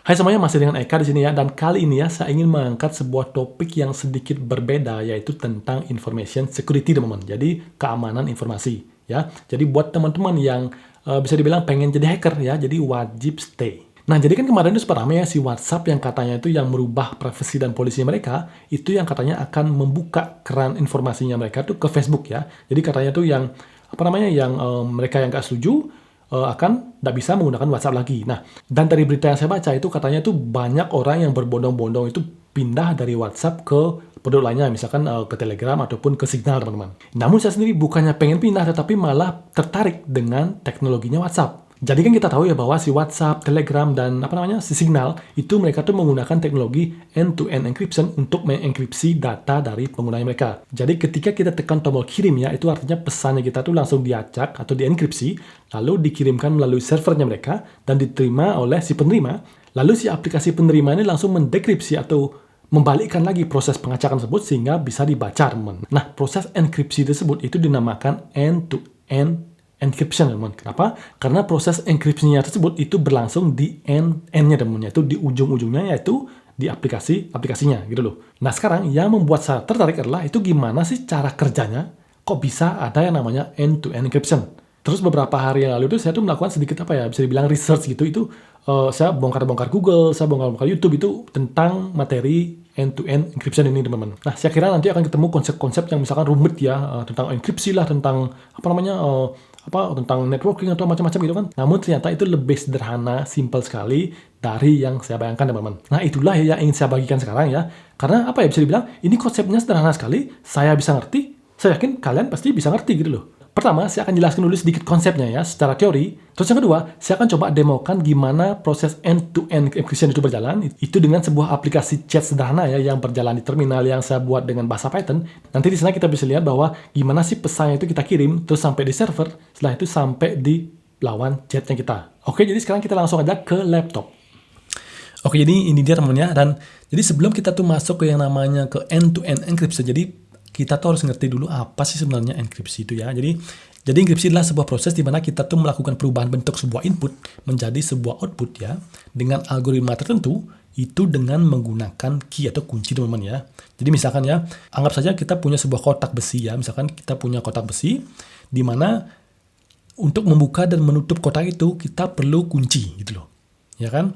Hai semuanya, masih dengan Eka di sini ya. Dan kali ini ya, saya ingin mengangkat sebuah topik yang sedikit berbeda, yaitu tentang information security, teman-teman. Jadi keamanan informasi ya. Jadi buat teman-teman yang bisa dibilang pengen jadi hacker ya, jadi wajib stay. Nah, jadi kan kemarin itu sempat ramai ya si WhatsApp yang katanya itu yang merubah privasi dan polisi mereka, itu yang katanya akan membuka keran informasinya mereka tuh ke Facebook ya. Jadi katanya tuh yang yang mereka yang nggak setuju akan tidak bisa menggunakan WhatsApp lagi. Nah, dan dari berita yang saya baca itu katanya itu banyak orang yang berbondong-bondong itu pindah dari WhatsApp ke produk lainnya, misalkan ke Telegram ataupun ke Signal, teman-teman. Namun saya sendiri bukannya pengen pindah, tetapi malah tertarik dengan teknologinya WhatsApp. Jadi kan kita tahu ya bahwa si WhatsApp, Telegram, dan si Signal itu mereka tuh menggunakan teknologi end-to-end encryption untuk mengenkripsi data dari penggunanya mereka. Jadi ketika kita tekan tombol kirim ya, itu artinya pesannya kita tuh langsung diacak atau dienkripsi, lalu dikirimkan melalui servernya mereka dan diterima oleh si penerima. Lalu si aplikasi penerima ini langsung mendekripsi atau membalikkan lagi proses pengacakan tersebut sehingga bisa dibaca, teman. Nah, proses enkripsi tersebut itu dinamakan end-to-end encryption, teman. Kenapa? Karena proses enkripsinya tersebut itu berlangsung di end-nya, teman, yaitu di ujung-ujungnya, yaitu di aplikasinya gitu loh. Nah, sekarang yang membuat saya tertarik adalah itu gimana sih cara kerjanya, kok bisa ada yang namanya end-to-end encryption. Terus beberapa hari yang lalu itu saya tuh melakukan sedikit bisa dibilang research gitu. Itu saya bongkar-bongkar Google, saya bongkar-bongkar YouTube itu tentang materi end-to-end encryption ini, teman-teman. Nah, saya kira nanti akan ketemu konsep-konsep yang misalkan rumit ya, tentang enkripsi lah, tentang tentang networking atau macam-macam gitu kan. Namun ternyata itu lebih sederhana, simple sekali dari yang saya bayangkan, teman-teman. Nah, itulah yang ingin saya bagikan sekarang ya. Karena bisa dibilang ini konsepnya sederhana sekali, saya bisa ngerti, saya yakin kalian pasti bisa ngerti gitu loh. Pertama, saya akan jelaskan dulu sedikit konsepnya ya, secara teori. Terus yang kedua, saya akan coba demokan gimana proses end-to-end encryption itu berjalan. Itu dengan sebuah aplikasi chat sederhana ya, yang berjalan di terminal yang saya buat dengan bahasa Python. Nanti di sana kita bisa lihat bahwa gimana sih pesannya itu kita kirim, terus sampai di server, setelah itu sampai di lawan chatnya kita. Oke, jadi sekarang kita langsung aja ke laptop. Oke, jadi ini dia teman-teman ya. Dan jadi sebelum kita tuh masuk ke yang namanya ke end-to-end encryption, jadi kita tuh harus ngerti dulu apa sih sebenarnya enkripsi itu ya. Jadi enkripsi adalah sebuah proses di mana kita tuh melakukan perubahan bentuk sebuah input menjadi sebuah output ya, dengan algoritma tertentu, itu dengan menggunakan key atau kunci, teman-teman ya. Jadi misalkan ya, anggap saja kita punya sebuah kotak besi ya. Misalkan kita punya kotak besi di mana untuk membuka dan menutup kotak itu kita perlu kunci gitu loh. Ya kan?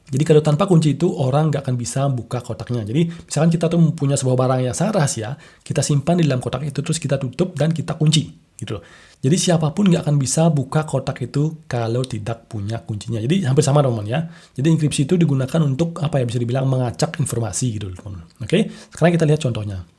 Jadi kalau tanpa kunci itu orang nggak akan bisa buka kotaknya. Jadi misalkan kita tuh punya sebuah barang yang sangat rahasia, kita simpan di dalam kotak itu, terus kita tutup dan kita kunci gitu loh. Jadi siapapun nggak akan bisa buka kotak itu kalau tidak punya kuncinya. Jadi hampir sama, teman-teman ya. Jadi enkripsi itu digunakan untuk bisa dibilang mengacak informasi gitu loh, teman-teman. Oke, sekarang kita lihat contohnya.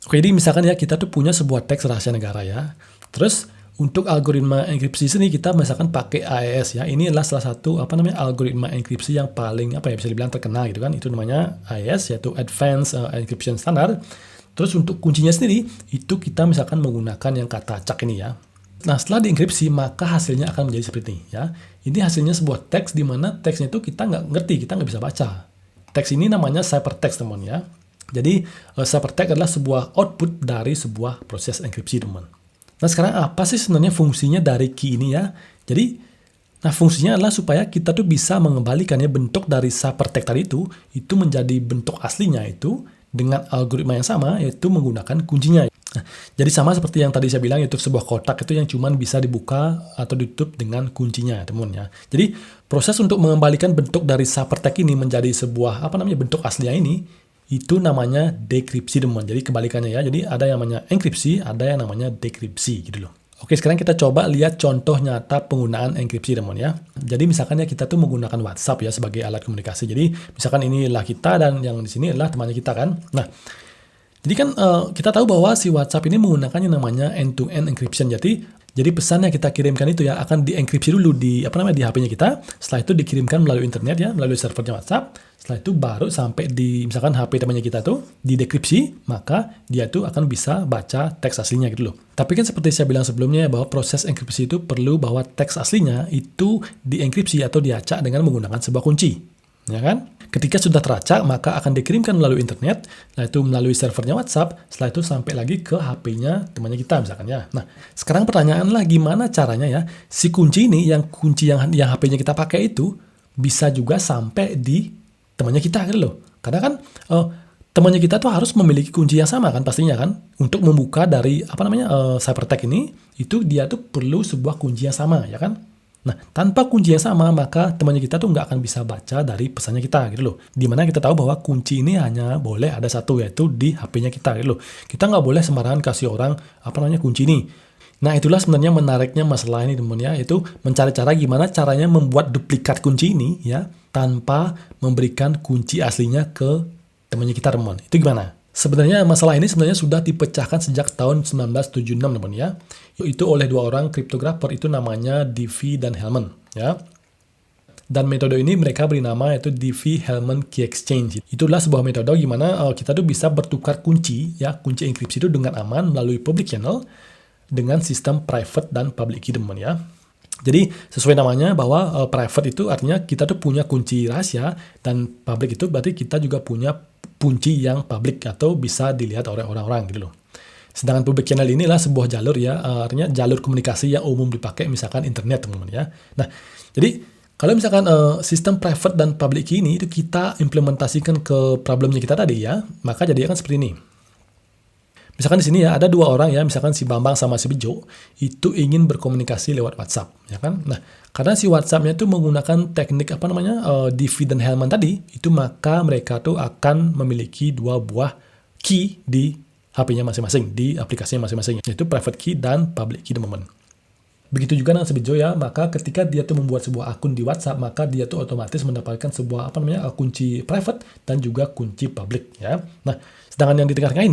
Oke, jadi misalkan ya kita tuh punya sebuah teks rahasia negara ya. Terus untuk algoritma enkripsi sini kita misalkan pakai AES ya. Ini adalah salah satu algoritma enkripsi yang paling bisa dibilang terkenal gitu kan. Itu namanya AES, yaitu Advanced Encryption Standard. Terus untuk kuncinya sendiri itu kita misalkan menggunakan yang kata acak ini ya. Nah, setelah dienkripsi maka hasilnya akan menjadi seperti ini ya. Ini hasilnya sebuah teks di mana teksnya itu kita nggak ngerti, kita nggak bisa baca. Teks ini namanya ciphertext, teman ya. Jadi ciphertext adalah sebuah output dari sebuah proses enkripsi, teman. Nah, sekarang apa sih sebenarnya fungsinya dari key ini ya? Jadi, fungsinya adalah supaya kita tuh bisa mengembalikannya bentuk dari ciphertext tadi itu menjadi bentuk aslinya itu dengan algoritma yang sama, yaitu menggunakan kuncinya. Nah, jadi sama seperti yang tadi saya bilang, yaitu sebuah kotak itu yang cuma bisa dibuka atau ditutup dengan kuncinya, teman ya. Jadi, proses untuk mengembalikan bentuk dari ciphertext ini menjadi sebuah bentuk aslinya ini, itu namanya dekripsi, teman. Jadi kebalikannya ya. Jadi ada yang namanya enkripsi, ada yang namanya dekripsi gitu loh. Oke, sekarang kita coba lihat contoh nyata penggunaan enkripsi, teman ya. Jadi misalkan ya kita tuh menggunakan WhatsApp ya sebagai alat komunikasi. Jadi misalkan inilah kita dan yang di sini adalah temannya kita kan. Nah, jadi kan kita tahu bahwa si WhatsApp ini menggunakan yang namanya end-to-end encryption. Jadi pesan yang kita kirimkan itu ya akan dienkripsi dulu di di HP-nya kita. Setelah itu dikirimkan melalui internet ya, melalui servernya WhatsApp. Setelah itu baru sampai di misalkan HP temannya kita tuh didekripsi, maka dia tuh akan bisa baca teks aslinya gitu loh. Tapi kan seperti saya bilang sebelumnya bahwa proses enkripsi itu perlu bahwa teks aslinya itu dienkripsi atau diacak dengan menggunakan sebuah kunci. Ya kan? Ketika sudah teracak, maka akan dikirimkan melalui internet, setelah itu melalui servernya WhatsApp, setelah itu sampai lagi ke HP-nya temannya kita misalkan ya. Nah, sekarang pertanyaanlah gimana caranya ya si kunci ini, yang kunci yang HP-nya kita pakai itu bisa juga sampai di temannya kita gitu loh. Karena kan temannya kita tuh harus memiliki kunci yang sama kan pastinya kan. Untuk membuka dari ciphertext ini, itu dia tuh perlu sebuah kunci yang sama ya kan. Nah, tanpa kunci yang sama, maka temannya kita tuh nggak akan bisa baca dari pesannya kita gitu loh. Dimana kita tahu bahwa kunci ini hanya boleh ada satu, yaitu di HP-nya kita gitu loh. Kita nggak boleh sembarangan kasih orang kunci ini. Nah, itulah sebenarnya menariknya masalah ini teman ya, yaitu mencari cara gimana caranya membuat duplikat kunci ini ya, tanpa memberikan kunci aslinya ke temannya kita teman. Itu gimana? Sebenarnya masalah ini sudah dipecahkan sejak tahun 1976 teman ya. Itu oleh dua orang kriptografer, itu namanya Diffie dan Hellman ya. Dan metode ini mereka beri nama yaitu Diffie-Hellman Key Exchange. Itulah sebuah metode gimana kita tuh bisa bertukar kunci ya, kunci enkripsi itu dengan aman melalui public channel dengan sistem private dan public key teman ya. Jadi sesuai namanya bahwa private itu artinya kita tuh punya kunci rahasia, dan public itu berarti kita juga punya kunci yang public atau bisa dilihat oleh orang-orang gitu loh. Sedangkan public channel inilah sebuah jalur ya, artinya jalur komunikasi yang umum dipakai misalkan internet teman-teman ya. Nah, jadi kalau misalkan sistem private dan public key ini itu kita implementasikan ke problemnya kita tadi ya, maka jadi akan seperti ini. Misalkan di sini ya ada dua orang ya, misalkan si Bambang sama si Bejo itu ingin berkomunikasi lewat WhatsApp, ya kan? Nah, karena si WhatsApp-nya itu menggunakan teknik Diffie dan Hellman tadi, itu maka mereka tuh akan memiliki dua buah key di HP-nya masing-masing, di aplikasinya masing-masing, yaitu private key dan public key teman-teman. Begitu juga dengan si Bejo ya, maka ketika dia tuh membuat sebuah akun di WhatsApp, maka dia tuh otomatis mendapatkan sebuah kunci private dan juga kunci public ya. Nah, sedangkan yang di tengah-tengah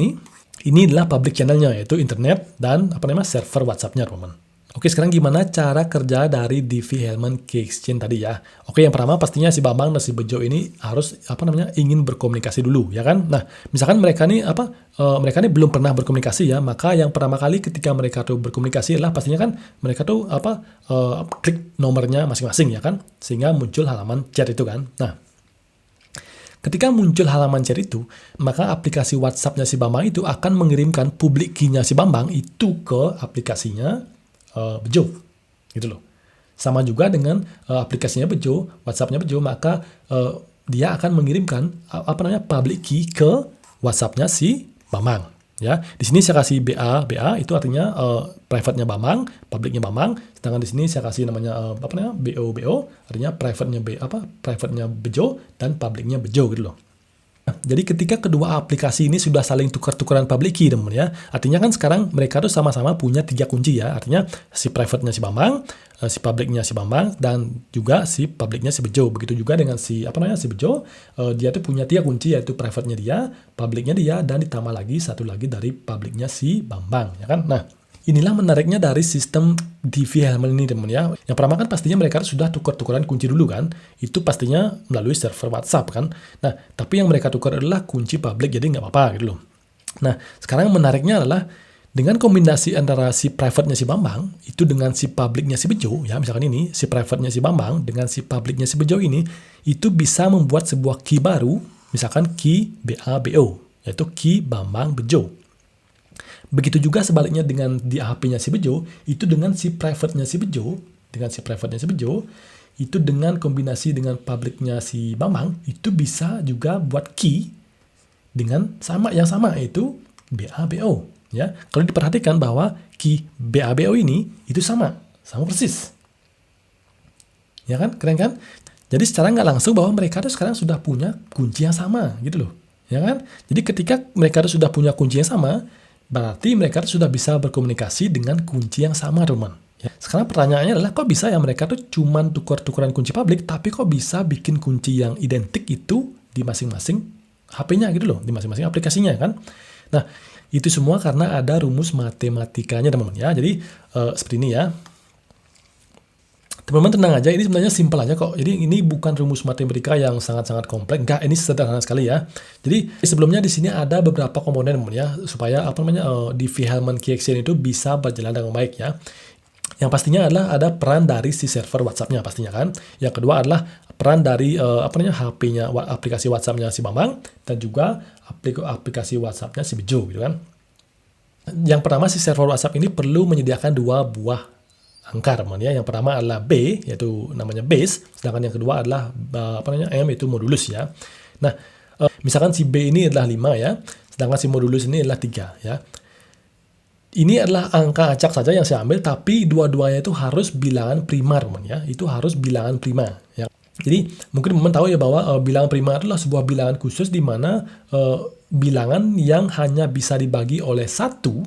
ini adalah public channel-nya, yaitu internet dan server WhatsApp-nya, teman-teman. Oke, sekarang gimana cara kerja dari Diffie-Hellman Key Exchange tadi ya? Oke, yang pertama pastinya si Bambang dan si Bejo ini harus ingin berkomunikasi dulu, ya kan? Nah, misalkan mereka ini belum pernah berkomunikasi ya, maka yang pertama kali ketika mereka tuh berkomunikasi adalah pastinya kan mereka tuh klik nomornya masing-masing ya kan, sehingga muncul halaman chat itu kan. Nah, ketika muncul halaman chat itu, maka aplikasi WhatsApp-nya si Bambang itu akan mengirimkan public key-nya si Bambang itu ke aplikasinya Bejo, gitu loh. Sama juga dengan aplikasinya Bejo, WhatsApp-nya Bejo, maka dia akan mengirimkan public key ke WhatsApp-nya si Bambang. Ya, di sini saya kasih BA itu artinya private-nya Bambang, public-nya Bambang. Sedangkan di sini saya kasih namanya BO, artinya private-nya Bejo dan public-nya Bejo gitu loh. Nah, jadi ketika kedua aplikasi ini sudah saling tukar-tukaran public key teman ya, artinya kan sekarang mereka tuh sama-sama punya 3 kunci ya, artinya si private-nya si Bambang, si public-nya si Bambang, dan juga si public-nya si Bejo. Begitu juga dengan si si Bejo, dia tuh punya 3 kunci, yaitu private-nya dia, public-nya dia, dan ditambah lagi satu lagi dari public-nya si Bambang ya kan. Nah, inilah menariknya dari sistem Diffie-Hellman ini teman ya. Yang pertama kan pastinya mereka sudah tukar-tukaran kunci dulu kan. Itu pastinya melalui server WhatsApp kan. Nah, tapi yang mereka tukar adalah kunci public, jadi nggak apa-apa gitu loh. Nah, sekarang menariknya adalah dengan kombinasi antara si private-nya si Bambang itu dengan si public-nya si Bejo ya, misalkan ini si private-nya si Bambang dengan si public-nya si Bejo ini, itu bisa membuat sebuah key baru, misalkan key BABO, yaitu key Bambang Bejo. Begitu juga sebaliknya dengan di HP-nya si Bejo, itu dengan si private-nya si Bejo, itu dengan kombinasi dengan public-nya si Bambang, itu bisa juga buat key dengan yang sama yaitu BABO ya. Kalau diperhatikan bahwa key BABO ini itu sama persis. Ya kan? Keren kan? Jadi secara nggak langsung bahwa mereka tuh sekarang sudah punya kunci yang sama gitu loh. Ya kan? Jadi ketika mereka tuh sudah punya kunci yang sama, berarti mereka sudah bisa berkomunikasi dengan kunci yang sama, teman. Ya. Sekarang pertanyaannya adalah, kok bisa ya mereka tuh cuman tukar-tukaran kunci publik, tapi kok bisa bikin kunci yang identik itu di masing-masing HP-nya gitu loh, di masing-masing aplikasinya kan. Nah, itu semua karena ada rumus matematikanya, teman-teman ya. Jadi, seperti ini ya. Teman-teman tenang aja, ini sebenarnya simpel aja kok. Jadi ini bukan rumus matematika yang sangat-sangat kompleks. Enggak, ini sederhana sekali ya. Jadi sebelumnya di sini ada beberapa komponen ya, supaya Diffie-Hellman Key Exchange itu bisa berjalan dengan baik ya. Yang pastinya adalah ada peran dari si server WhatsApp-nya pastinya kan. Yang kedua adalah peran dari HP-nya, aplikasi WhatsApp-nya si Bambang, dan juga aplikasi WhatsApp-nya si Bejo gitu kan. Yang pertama, si server WhatsApp ini perlu menyediakan 2 buah angka teman ya. Yang pertama adalah B, yaitu namanya base, sedangkan yang kedua adalah M, yaitu modulus ya. Nah, misalkan si B ini adalah 5 ya, sedangkan si modulus ini adalah 3 ya. Ini adalah angka acak saja yang saya ambil, tapi dua-duanya itu harus bilangan prima teman ya. Itu harus bilangan prima ya. Jadi mungkin teman tahu ya bahwa bilangan prima adalah sebuah bilangan khusus di mana bilangan yang hanya bisa dibagi oleh satu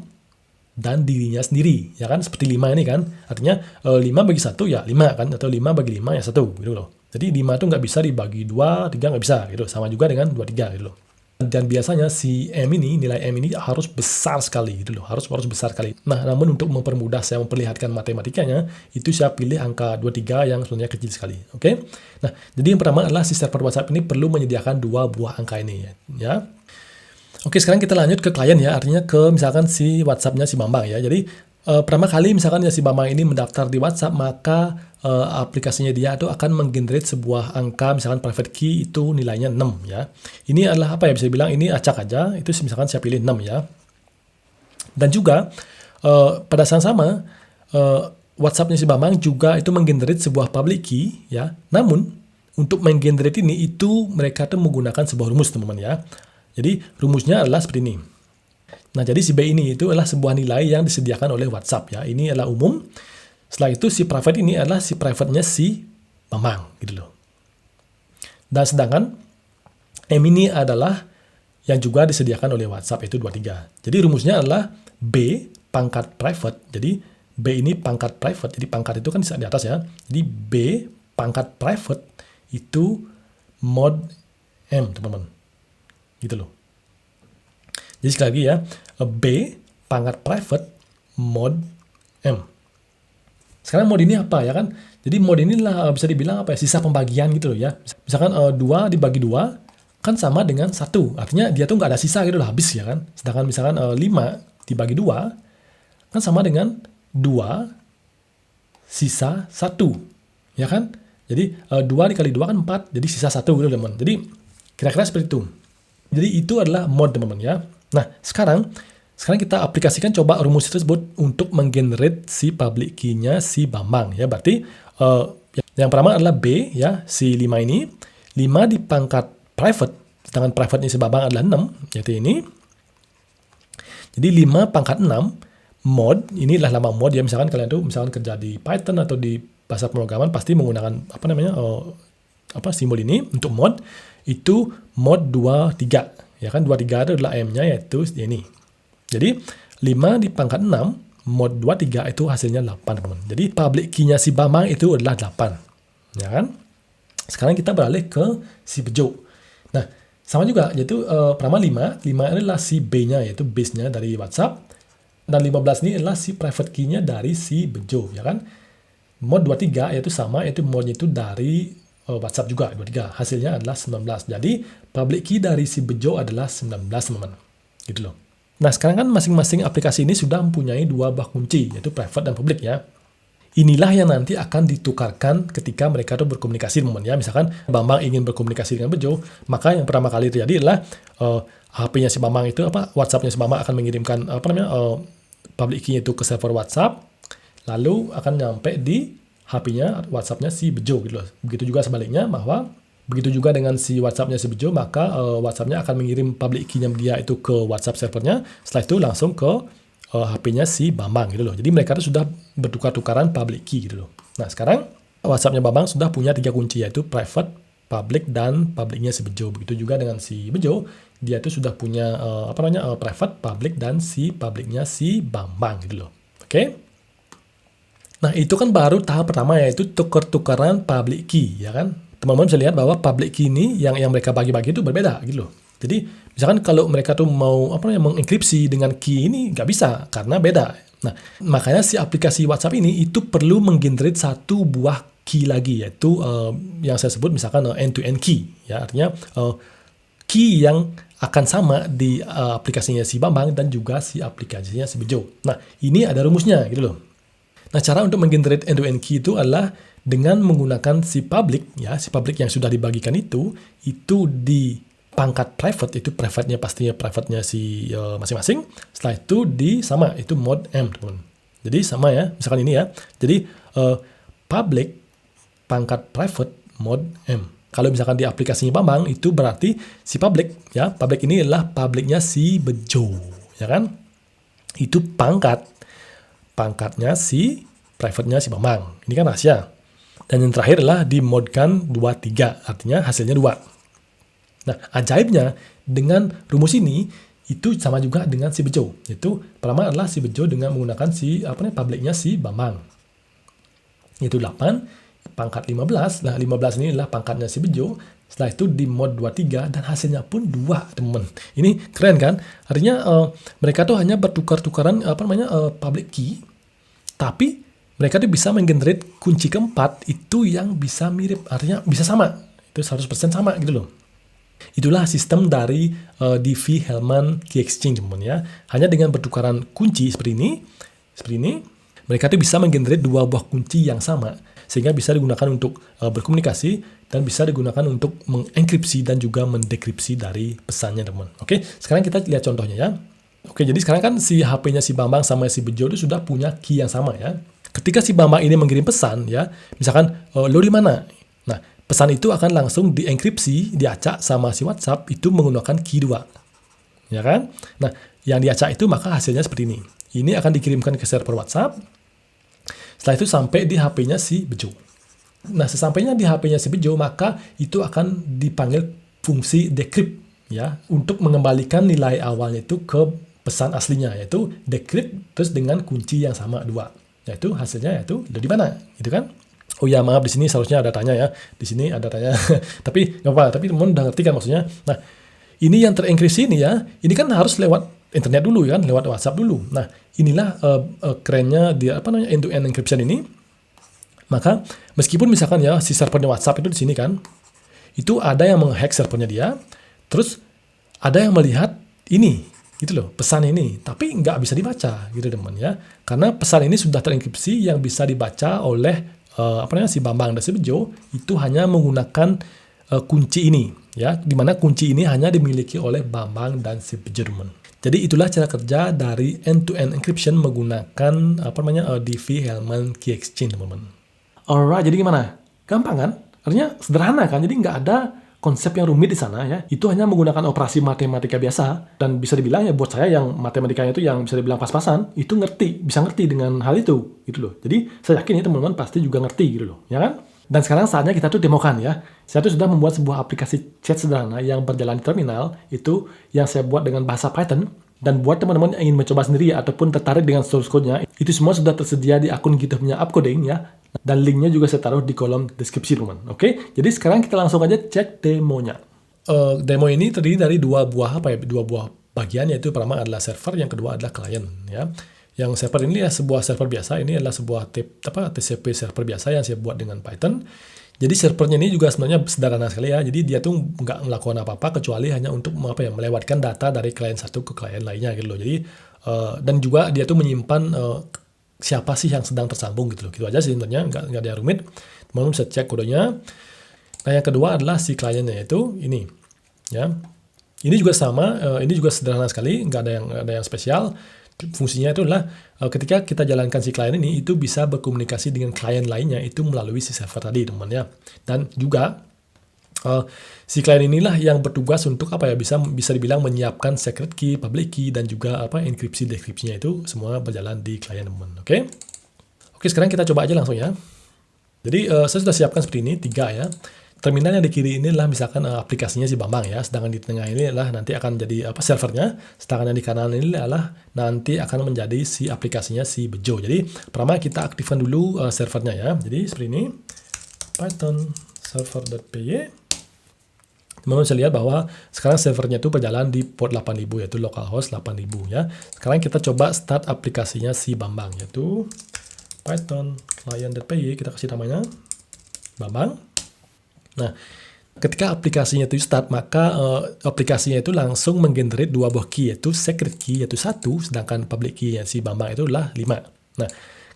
dan dirinya sendiri, ya kan? Seperti 5 ini kan, artinya 5 bagi 1 ya 5 kan, atau 5 bagi 5 ya 1 gitu loh. Jadi 5 itu nggak bisa dibagi 2, 3 nggak bisa gitu. Sama juga dengan 2, 3 gitu loh. Dan biasanya si M ini, nilai M ini harus besar sekali gitu loh, harus besar sekali. Nah, namun untuk mempermudah saya memperlihatkan matematikanya, itu saya pilih angka 23 yang sebenarnya kecil sekali, oke? Nah, jadi yang pertama adalah si server WhatsApp ini perlu menyediakan 2 buah angka ini ya. Oke, sekarang kita lanjut ke klien ya, artinya ke misalkan si WhatsApp-nya si Bambang ya. Jadi pertama kali misalkan ya si Bambang ini mendaftar di WhatsApp, maka aplikasinya dia itu akan menggenerate sebuah angka, misalkan private key itu nilainya 6 ya. Ini adalah apa ya, bisa dibilang ini acak aja, itu misalkan saya pilih 6 ya. Dan juga pada saat sama WhatsApp-nya si Bambang juga itu menggenerate sebuah public key ya. Namun untuk menggenerate ini itu mereka tuh menggunakan sebuah rumus teman-teman ya. Jadi rumusnya adalah seperti ini. Nah, jadi si B ini itu adalah sebuah nilai yang disediakan oleh WhatsApp ya. Ini adalah umum. Setelah itu si private ini adalah si private-nya si Bambang gitu loh. Dan sedangkan M ini adalah yang juga disediakan oleh WhatsApp, itu 23. Jadi rumusnya adalah B pangkat private. Jadi B ini pangkat private. Jadi pangkat itu kan di atas ya. Jadi B pangkat private itu mod M teman-teman. Gitu loh. Jadi sekali lagi ya, B pangkat private mod M. Sekarang mod ini apa ya kan? Jadi mod ini lah bisa dibilang apa ya, sisa pembagian gitu loh ya. Misalkan 2 dibagi 2 kan sama dengan 1. Artinya dia tuh nggak ada sisa gitu loh, habis ya kan. Sedangkan misalkan 5 dibagi 2 kan sama dengan 2 sisa 1. Ya kan? Jadi 2 dikali 2 kan 4, jadi sisa 1 gitu teman. Jadi kira-kira seperti itu. Jadi itu adalah mod teman-teman ya. Nah, sekarang kita aplikasikan coba rumus tersebut untuk menggenerate si public key-nya si Bambang ya. Berarti yang pertama adalah B ya, si 5 ini. 5 di pangkat private, sedangkan private-nya si Bambang adalah 6, yaitu ini. Jadi 5 pangkat 6 mod, ini adalah nama mod ya. Misalkan kalian tuh misalkan kerja di Python atau di bahasa pemrograman pasti menggunakan simbol ini untuk mod. Itu mod 23 ya kan, 23 itu adalah M-nya yaitu ini. Jadi 5 di pangkat 6 mod 23 itu hasilnya 8 teman-teman. Jadi public key-nya si Bambang itu adalah 8 ya kan. Sekarang kita beralih ke si Bejo. Nah, sama juga yaitu pertama 5 adalah si B-nya yaitu base-nya dari WhatsApp, dan 15 ini adalah si private key-nya dari si Bejo ya kan. Mod 23 yaitu sama, yaitu modnya itu dari WhatsApp juga 23, hasilnya adalah 19. Jadi public key dari si Bejo adalah 19 teman-teman. Gitu loh. Nah, sekarang kan masing-masing aplikasi ini sudah mempunyai 2 buah kunci, yaitu private dan public ya. Inilah yang nanti akan ditukarkan ketika mereka tuh berkomunikasi teman-teman ya. Misalkan Bambang ingin berkomunikasi dengan Bejo, maka yang pertama kali terjadi adalah HP-nya si Bambang itu WhatsApp-nya si Bambang akan mengirimkan public key itu ke server WhatsApp, lalu akan nyampe di HP-nya, WhatsApp-nya si Bejo gitu loh. Begitu juga sebaliknya, bahwa begitu juga dengan si WhatsApp-nya si Bejo, maka WhatsApp-nya akan mengirim public key-nya dia itu ke WhatsApp servernya, setelah itu langsung ke HP-nya si Bambang gitu loh. Jadi mereka itu sudah bertukar-tukaran public key gitu loh. Nah, sekarang WhatsApp-nya Bambang sudah punya 3 kunci, yaitu private, public, dan public-nya si Bejo. Begitu juga dengan si Bejo, dia itu sudah punya private, public, dan si public-nya si Bambang gitu loh. Oke? Nah, itu kan baru tahap pertama, yaitu tukar-tukaran public key, ya kan? Teman-teman bisa lihat bahwa public key ini yang mereka bagi-bagi itu berbeda gitu loh. Jadi, misalkan kalau mereka tuh mau mengenkripsi dengan key ini nggak bisa karena beda. Nah, makanya si aplikasi WhatsApp ini itu perlu menggenerate 1 buah key lagi, yaitu yang saya sebut misalkan end-to-end key, ya. Artinya key yang akan sama di aplikasinya si Bambang dan juga si aplikasinya si Bejo. Nah, ini ada rumusnya gitu loh. Nah, cara untuk menggenerate end-to-end key itu adalah dengan menggunakan si public, ya, si public yang sudah dibagikan itu di pangkat private, itu private-nya pastinya private-nya si masing-masing. Setelah itu itu mod M, teman. Jadi sama ya, misalkan ini ya. Jadi public pangkat private mod M. Kalau misalkan di aplikasinya Bambang itu berarti si public ya, public ini adalah publiknya si Bejo, ya kan? Itu pangkatnya si private-nya si Bambang. Ini kan rahasia. Dan yang terakhir adalah dimodkan 23, artinya hasilnya 2. Nah, ajaibnya dengan rumus ini itu sama juga dengan si Bejo. Yaitu pertama adalah si Bejo dengan menggunakan si publiknya si Bambang. Itu 8 pangkat 15. Nah, 15 ini adalah pangkatnya si Bejo. Setelah itu di mod 23 dan hasilnya pun 2, teman. Ini keren kan? Artinya mereka tuh hanya bertukar-tukaran public key, tapi mereka tuh bisa menggenerate kunci keempat itu yang bisa mirip, artinya bisa sama. Itu 100% sama gitu loh. Itulah sistem dari Diffie-Hellman Key Exchange, teman ya. Hanya dengan bertukaran kunci seperti ini, mereka tuh bisa menggenerate 2 buah kunci yang sama, sehingga bisa digunakan untuk berkomunikasi dan bisa digunakan untuk mengenkripsi dan juga mendekripsi dari pesannya, teman. Oke, sekarang kita lihat contohnya ya. Oke, jadi sekarang kan si HP-nya si Bambang sama si Bejo itu sudah punya key yang sama ya. Ketika si Bambang ini mengirim pesan ya, misalkan lo di mana? Nah, pesan itu akan langsung dienkripsi, diacak sama si WhatsApp itu menggunakan key 2. Ya kan? Nah, yang diacak itu maka hasilnya seperti ini. Ini akan dikirimkan ke server WhatsApp. Setelah itu sampai di HP-nya si Bejo. Nah, sesampainya di HP-nya si Bejo, maka itu akan dipanggil fungsi decrypt ya, untuk mengembalikan nilai awalnya itu ke pesan aslinya, yaitu decrypt terus dengan kunci yang sama 2. Yaitu hasilnya yaitu lo di mana, gitu kan? Oh ya, maaf, di sini seharusnya ada tanya ya. Di sini ada tanya. Tapi nggak apa-apa, tapi teman udah ngerti kan maksudnya. Nah, ini yang terenkripsi ini ya, ini kan harus lewat internet dulu kan, lewat WhatsApp dulu. Nah, inilah kerennya di end-to-end encryption ini. Maka meskipun misalkan ya si servernya WhatsApp itu di sini kan, itu ada yang menghack servernya dia, terus ada yang melihat ini, gitu loh, pesan ini, tapi nggak bisa dibaca, gitu teman ya, karena pesan ini sudah terenkripsi yang bisa dibaca oleh si Bambang dan si Bejo itu hanya menggunakan kunci ini, ya, dimana kunci ini hanya dimiliki oleh Bambang dan si Bejo, teman. Jadi itulah cara kerja dari end-to-end encryption menggunakan Diffie-Hellman Key Exchange, teman-teman. Alright, jadi gimana? Gampang kan? Artinya sederhana kan? Jadi nggak ada konsep yang rumit di sana ya. Itu hanya menggunakan operasi matematika biasa, dan bisa dibilang ya buat saya yang matematikanya itu yang bisa dibilang pas-pasan, itu bisa ngerti dengan hal itu, gitu loh. Jadi saya yakin ya teman-teman pasti juga ngerti gitu loh, ya kan? Dan sekarang saatnya kita tuh demokan ya. Saya tuh sudah membuat sebuah aplikasi chat sederhana yang berjalan di terminal, itu yang saya buat dengan bahasa Python. Dan buat teman-teman yang ingin mencoba sendiri ataupun tertarik dengan source code-nya, itu semua sudah tersedia di akun GitHub-nya Upcoding ya. Dan linknya juga saya taruh di kolom deskripsi, teman. Oke, jadi sekarang kita langsung aja cek demonya. Demo ini terdiri dari dua buah bagian, yaitu pertama adalah server, yang kedua adalah klien ya. Yang server ini ya sebuah server biasa, ini adalah sebuah TCP server biasa yang saya buat dengan Python. Jadi servernya ini juga sebenarnya sederhana sekali ya. Jadi dia tuh nggak melakukan apa-apa kecuali hanya untuk melewatkan data dari klien satu ke klien lainnya gitu loh. Jadi dan juga dia tuh menyimpan siapa sih yang sedang tersambung gitu loh. Gitu aja sih sebenarnya, nggak ada yang rumit. Teman-teman bisa cek kodenya. Nah, yang kedua adalah si kliennya, yaitu ini ya. Ini juga sama, ini juga sederhana sekali, nggak ada yang spesial. Fungsinya itu adalah ketika kita jalankan si klien ini, itu bisa berkomunikasi dengan klien lainnya itu melalui si server tadi, teman ya. Dan juga si klien inilah yang bertugas untuk bisa dibilang menyiapkan secret key, public key, dan juga enkripsi dekripsinya itu semua berjalan di klien, teman. Oke, sekarang kita coba aja langsung ya. Jadi saya sudah siapkan seperti ini 3 ya. Terminal yang di kiri ini adalah misalkan aplikasinya si Bambang ya, sedangkan di tengah ini adalah nanti akan jadi servernya, sedangkan yang di kanan ini adalah nanti akan menjadi si aplikasinya si Bejo. Jadi pertama kita aktifkan dulu servernya ya. Jadi seperti ini, python server.py. Teman-teman bisa lihat bahwa sekarang servernya itu berjalan di port 8000, yaitu localhost 8000 ya. Sekarang kita coba start aplikasinya si Bambang, yaitu python client.py, kita kasih namanya Bambang. Nah, ketika aplikasinya itu start, maka aplikasinya itu langsung menggenerate 2 buah key, yaitu secret key yaitu 1, sedangkan public key yang si Bambang itu adalah 5. Nah,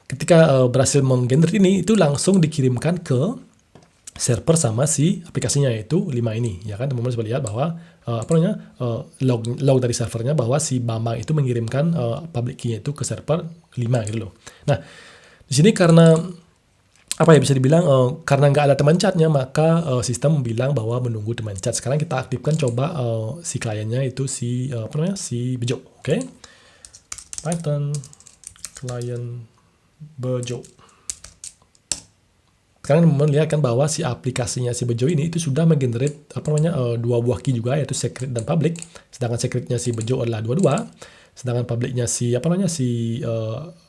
ketika berhasil menggenerate ini, itu langsung dikirimkan ke server sama si aplikasinya, yaitu 5 ini, ya kan. Teman-teman bisa lihat bahwa log dari servernya bahwa si Bambang itu mengirimkan public key-nya itu ke server 5 gitu loh. Nah, di sini karena bisa dibilang karena nggak ada teman chatnya, maka sistem bilang bahwa menunggu teman chat. Sekarang kita aktifkan coba si kliennya itu si si Bejo. Oke. Python client Bejo. Sekarang teman-teman lihat kan bahwa si aplikasinya si Bejo ini itu sudah menggenerate dua buah key juga, yaitu secret dan public. Sedangkan secretnya si Bejo adalah 22, sedangkan publicnya si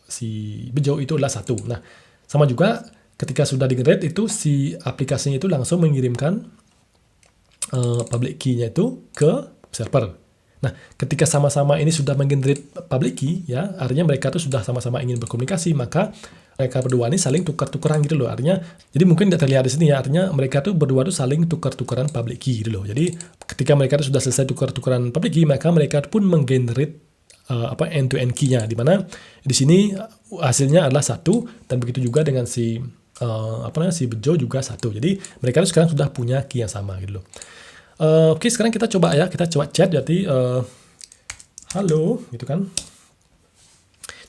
si Bejo itu adalah 1. Nah, sama juga ketika sudah di-generate itu si aplikasinya itu langsung mengirimkan public key-nya itu ke server. Nah, ketika sama-sama ini sudah menggenerate public key, ya, artinya mereka tuh sudah sama-sama ingin berkomunikasi, maka mereka berdua ini saling tukar-tukaran gitu loh. Artinya, jadi mungkin tidak terlihat di sini ya, artinya mereka tuh berdua tuh saling tukar-tukaran public key gitu loh. Jadi, ketika mereka tuh sudah selesai tukar-tukaran public key, maka mereka pun menggenerate end-to-end key-nya, di mana di sini hasilnya adalah 1, dan begitu juga dengan si si Bejo juga 1. Jadi, mereka tuh sekarang sudah punya key yang sama gitu loh. Oke, sekarang kita coba chat, jadi halo gitu kan.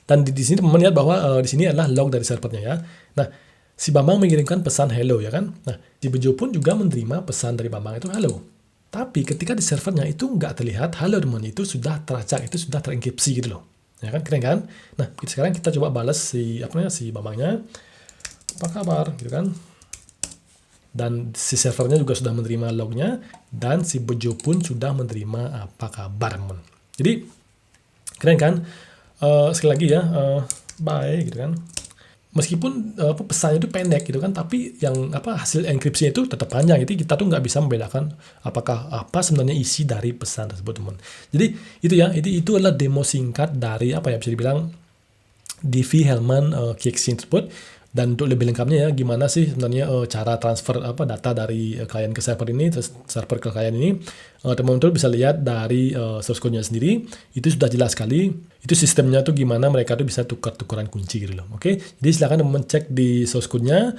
Dan di sini teman-teman lihat bahwa di sini adalah log dari servernya ya. Nah, si Bambang mengirimkan pesan hello ya kan. Nah, si Bejo pun juga menerima pesan dari Bambang itu hello. Tapi ketika di servernya itu nggak terlihat halo teman, itu sudah teracak, itu sudah terenkripsi gitu loh. Ya kan, keren kan? Nah, sekarang kita coba balas si si Bambangnya. Apa kabar gitu kan? Dan si servernya juga sudah menerima lognya, dan si Bejo pun sudah menerima apa kabar teman. Jadi keren kan? Sekali lagi ya, bye gitu kan. Meskipun pesannya itu pendek gitu kan, tapi yang hasil enkripsinya itu tetap panjang. Jadi kita tuh nggak bisa membedakan apakah apa sebenarnya isi dari pesan tersebut teman. Jadi itu ya, itu adalah demo singkat dari bisa dibilang DV Hellman key exchange tersebut. Dan untuk lebih lengkapnya ya, gimana sih sebenarnya cara transfer data dari klien ke server ini, terus server ke klien ini, teman-teman bisa lihat dari source code-nya sendiri, itu sudah jelas sekali, itu sistemnya tuh gimana mereka tuh bisa tukar-tukaran kunci gitu loh. Oke, jadi silakan teman-teman cek di source code-nya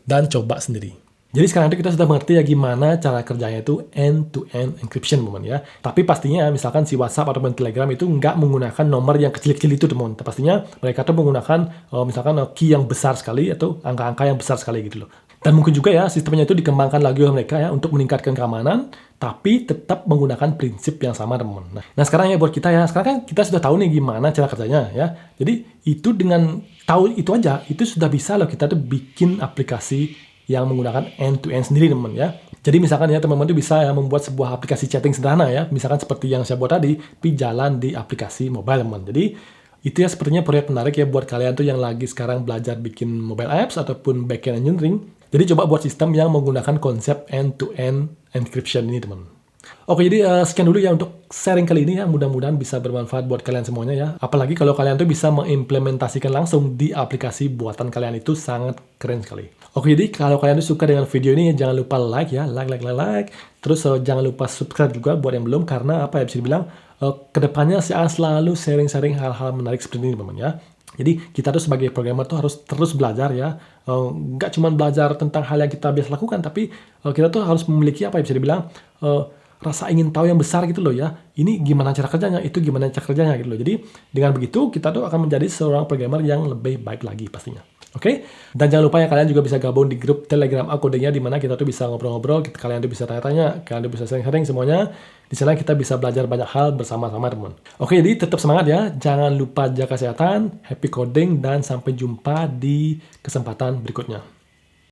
dan coba sendiri. Jadi sekarang itu kita sudah mengerti ya gimana cara kerjanya itu end-to-end encryption teman ya. Tapi pastinya misalkan si WhatsApp ataupun Telegram itu nggak menggunakan nomor yang kecil-kecil itu teman. Pastinya mereka tuh menggunakan misalkan key yang besar sekali atau angka-angka yang besar sekali gitu loh. Dan mungkin juga ya sistemnya itu dikembangkan lagi oleh mereka ya untuk meningkatkan keamanan, tapi tetap menggunakan prinsip yang sama teman. Nah sekarang ya buat kita ya, sekarang kan kita sudah tahu nih gimana cara kerjanya ya. Jadi itu dengan tahu itu aja, itu sudah bisa loh kita tuh bikin aplikasi yang menggunakan end-to-end sendiri teman ya. Jadi misalkan ya teman-teman itu bisa ya membuat sebuah aplikasi chatting sederhana ya, misalkan seperti yang saya buat tadi, tapi jalan di aplikasi mobile teman. Jadi itu ya sepertinya proyek menarik ya buat kalian tuh yang lagi sekarang belajar bikin mobile apps ataupun backend engineering. Jadi coba buat sistem yang menggunakan konsep end-to-end encryption ini teman. Oke, jadi sekian dulu ya untuk sharing kali ini ya. Mudah-mudahan bisa bermanfaat buat kalian semuanya ya. Apalagi kalau kalian tuh bisa mengimplementasikan langsung di aplikasi buatan kalian, itu sangat keren sekali. Oke, jadi kalau kalian tuh suka dengan video ini, jangan lupa like ya, like. Terus jangan lupa subscribe juga buat yang belum, karena bisa dibilang kedepannya saya akan selalu sharing-sharing hal-hal menarik seperti ini teman ya. Jadi kita tuh sebagai programmer tuh harus terus belajar ya. Nggak cuma belajar tentang hal yang kita biasa lakukan, tapi kita tuh harus memiliki bisa dibilang rasa ingin tahu yang besar gitu loh ya. Ini gimana cara kerjanya, itu gimana cara kerjanya gitu loh. Jadi dengan begitu kita tuh akan menjadi seorang programmer yang lebih baik lagi pastinya. Oke? Dan jangan lupa ya, kalian juga bisa gabung di grup Telegram Akodenya, di mana kita tuh bisa ngobrol-ngobrol, kalian tuh bisa tanya-tanya, kalian tuh bisa sharing-sharing semuanya. Di sana kita bisa belajar banyak hal bersama-sama teman. Oke, jadi tetap semangat ya. Jangan lupa jaga kesehatan, happy coding, dan sampai jumpa di kesempatan berikutnya.